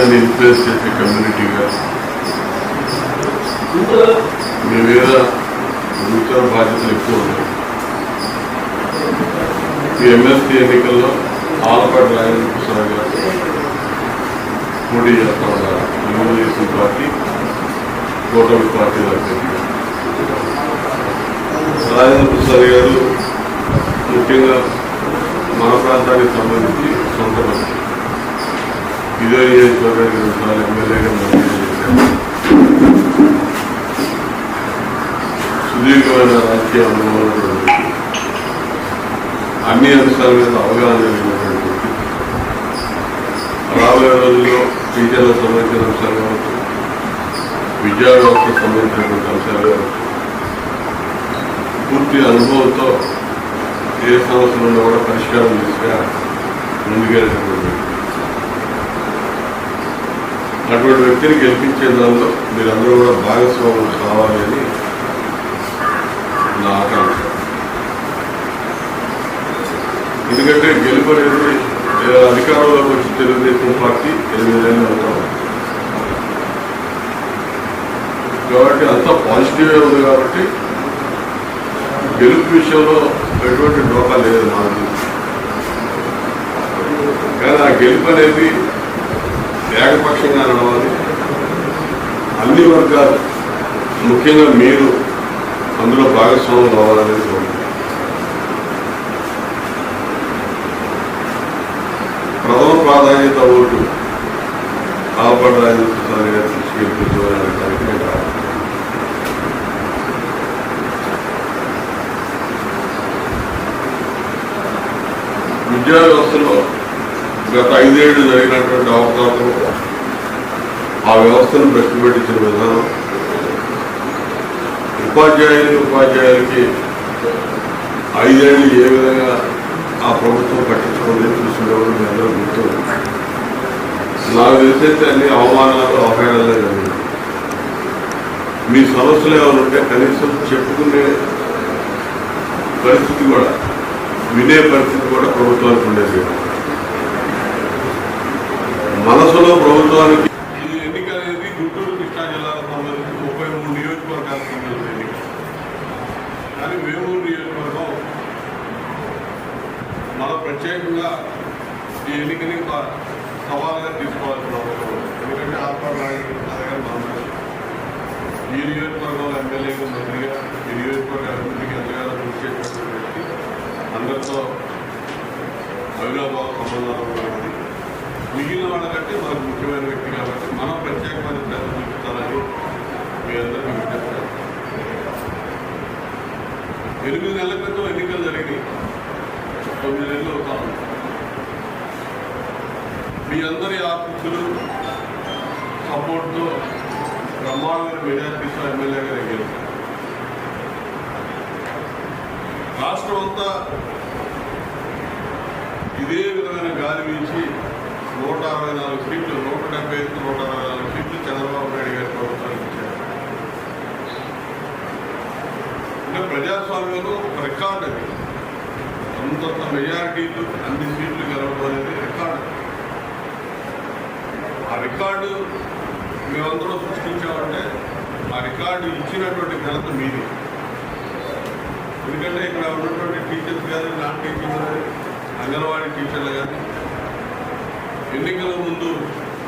సమాజాన్ని ఇన్ఫ్లుయెన్స్ చేసే కమ్యూనిటీగా మీ మీద గురుతర బాధ్యతలు ఎక్కువ ఉన్నాయి. ఈ ఎమ్మెల్సీ ఎన్నికల్లో ఆలపాటి రాజేంద్ర ప్రసాద్ గారు పోటీ చేస్తా ఉన్నారు. తెలుగుదేశం పార్టీ కూటమి పార్టీల అభ్యర్థిగా రాజేంద్ర ప్రసాద్ గారు ముఖ్యంగా మన ప్రాంతానికి సంబంధించి సొంత మంత్రి, ఇదే నియోజకవర్గానికి 2 సార్లు ఎమ్మెల్యేగా చేశారు. సుదీర్ఘమైన రాజకీయ అనుభవం, అన్ని అంశాల మీద అవగాహన కలిగినటువంటి రాబోయే రోజుల్లో టీచర్లకు సంబంధించిన అంశాలు కావచ్చు, విద్యా వ్యవస్థకు సంబంధించినటువంటి అంశాలు కావచ్చు, పూర్తి అనుభవంతో ఏ సమస్యలను కూడా పరిష్కారం దిశగా ముందుకెళ్ళేటటువంటి అటువంటి వ్యక్తిని గెలిపించే దానిలో మీరందరూ కూడా భాగస్వాములు కావాలి అని నా ఆకాంక్ష. ఎందుకంటే గెలుపు అనేది అధికారంలోకి వచ్చి తెలుగుదేశం పార్టీ 8 ఏళ్ళు అవుతాం కాబట్టి అంతా పాజిటివ్గా ఉంది. కాబట్టి గెలుపు విషయంలో ఎటువంటి డోకా లేదు నాకు. కానీ ఆ గెలుపు అనేది ఏకపక్షంగా నడవాలి. అన్ని వర్గాలు, ముఖ్యంగా మీరు అందులో భాగస్వాములు కావాలనేది కోరుకుంటున్నాను. ప్రథమ ప్రాధాన్యత ఓటు ఆలపాటి రాజేంద్ర ప్రసాద్ గారు తీసుకెళ్ళిపోతారనడానికి నేను రావాలి. విద్యా వ్యవస్థలో గత 5 ఏళ్ళు జరిగినటువంటి అవకాశం, ఆ వ్యవస్థను భ్రష్టు పెట్టించిన విధానం, ఉపాధ్యాయులకి 5 ఏళ్ళు ఏ విధంగా ఆ ప్రభుత్వం పట్టించుకోలేదు చూసినప్పుడు మీ అందరూ గుర్తుంది. నాకు తెలిసైతే అన్ని అవమానాలు, అవహేళనలే జరిగింది. మీ సమస్యలు ఏమైనా ఉంటే కనీసం చెప్పుకునే పరిస్థితి కూడా, వినే పరిస్థితి కూడా ప్రభుత్వానికి ఉండేది. మనసులో ప్రభుత్వానికి ఈ ఎన్నిక అనేది గుంటూరు కృష్ణా జిల్లాకు సంబంధించి 33 నియోజకవర్గాలకు సంబంధించిన ఎన్నిక. కానీ వేమూరు నియోజకవర్గం మనం ప్రత్యేకంగా ఈ ఎన్నికని సవాలుగా తీసుకోవాల్సిన అవసరం ఉంది. ఎందుకంటే ఆలపాటి రాజేంద్ర ప్రసాద్ గారు మనం ఈ నియోజకవర్గంలో ఎమ్మెల్యేగా మంత్రిగా ఈ నియోజకవర్గ అభివృద్ధికి ఎంతగానో కృషి చేసినటువంటి వ్యక్తి, అందరితో అవినాభావ సంబంధాలు ఉన్నది. మిగిలిన వాళ్ళకంటే మనకు ముఖ్యమైన వ్యక్తి కాబట్టి మనం ప్రత్యేకమైన శ్రద్ధ చూపించాలని మీ అందరికీ విజ్ఞప్తి. 8 నెలల క్రితం ఎన్నికలు జరిగినాయి, 9 నెలలు అవుతా ఉంది. మీ అందరి ఆశీస్సులు, సపోర్ట్తో బ్రహ్మాండమైన మెజార్టీతో ఎమ్మెల్యేగా గెలిచారు. రాష్ట్రం అంతా ఇదే విధమైన గాలి వీచి 164 సీట్లు, 175, 164 సీట్లు చంద్రబాబు నాయుడు గారి ప్రభుత్వానికి ఇచ్చారు. అంటే ప్రజాస్వామ్యంలో ఒక రికార్డు అది. అంతంత మెజారిటీలు, అన్ని సీట్లు గెలవడం అనేది రికార్డు. ఆ రికార్డు మేమందరూ సృష్టించామంటే ఆ రికార్డు ఇచ్చినటువంటి ఘనత మీది. ఎందుకంటే ఇక్కడ ఉన్నటువంటి టీచర్స్ కానీ, నాన్ టీచింగ్ కానీ, అంగన్వాడీ టీచర్లు కానీ ఎన్నికల ముందు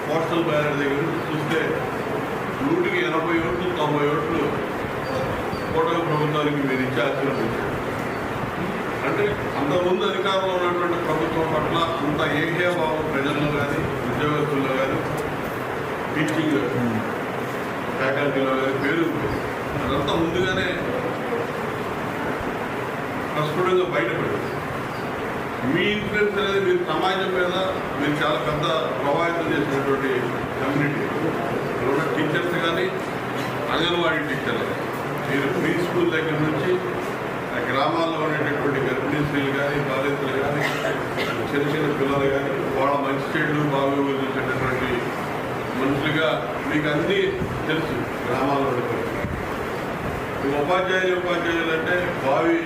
పోస్టల్ బ్యాలెట్ దగ్గర చూస్తే 100కి 80 ఓట్లు, 90 ఓట్లు కూటమి ప్రభుత్వానికి మీరు ఇచ్చే ఆశీర్వదించారు. అంటే అంతకుముందు అధికారంలో ఉన్నటువంటి ప్రభుత్వం పట్ల అంత ఏకీభావం ప్రజల్లో కానీ, ఉద్యోగస్తుల్లో కానీ, టీచింగ్ ఫ్యాకల్టీలో కానీ పేరుంది. అదంతా ముందుగానే ప్రస్ఫుటంగా బయటపడింది. మీ ఇన్ఫ్లుయెన్స్ అనేది మీరు సమాజం మీద మీరు చాలా పెద్ద ప్రభావితం చేసినటువంటి కమ్యూనిటీ. ఇక్కడ ఉన్న టీచర్స్ కానీ, అంగన్వాడీ టీచర్లు, మీరు ప్రీ స్కూల్ దగ్గర నుంచి గ్రామాల్లో ఉండేటటువంటి గర్భిణీ స్త్రీలు కానీ, బాలింతలు కానీ, చిన్న చిన్న పిల్లలు కానీ, వాళ్ళ మంచి చెడు బాగోగులు చూసేటటువంటి మనుషులుగా మీకు అన్నీ తెలుసు. గ్రామాల్లో ఉపాధ్యాయులు అంటే భావి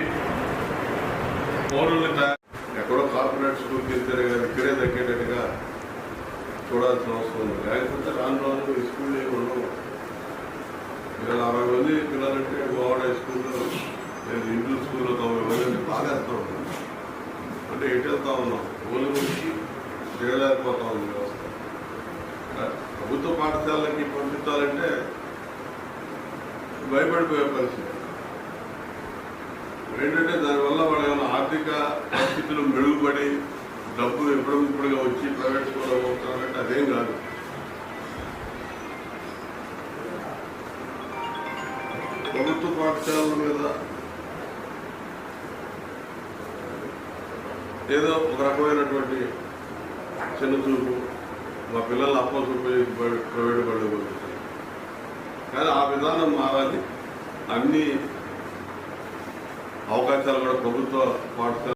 పౌరుల్ని ఎక్కడో కార్పొరేట్ స్కూల్కి వెళ్తారు కానీ ఇక్కడే తగ్గేటట్టుగా చూడాల్సిన అవసరం ఉంది. లేకపోతే రాను రాను ఈ స్కూల్ ఏమి ఉండవు. ఇవాళ 60 మంది పిల్లలంటే గోవాడ స్కూల్లో లేదు ఇంటూ స్కూల్లో 90 మంది అంటే బాగేస్తూ ఉన్నాం. అంటే ఎటు వెళ్తా ఉన్నాం, ఊళ్ళ నుంచి చేయలేకపోతా ఉంది వ్యవస్థ. ప్రభుత్వ పాఠశాలకి పంపించాలంటే భయపడిపోయే పరిస్థితి ఏంటంటే దానివల్ల వాళ్ళ ఏమైనా ఆర్థిక పరిస్థితులు మెరుగుపడి డబ్బు ఎప్పుడప్పుడుగా వచ్చి ప్రైవేట్ స్కూల్లో పోతారంటే అదేం కాదు. ప్రభుత్వ పాఠశాలల మీద ఏదో ఒక రకమైనటువంటి చిన్న చూపు, మా పిల్లల్ని అప్పచూపు చేసి ప్రైవేట్ బళ్ళు పంపిస్తారు. కానీ ఆ విధానం మారాలి. అన్ని అవకాశాలు కూడా ప్రభుత్వ పాఠశాల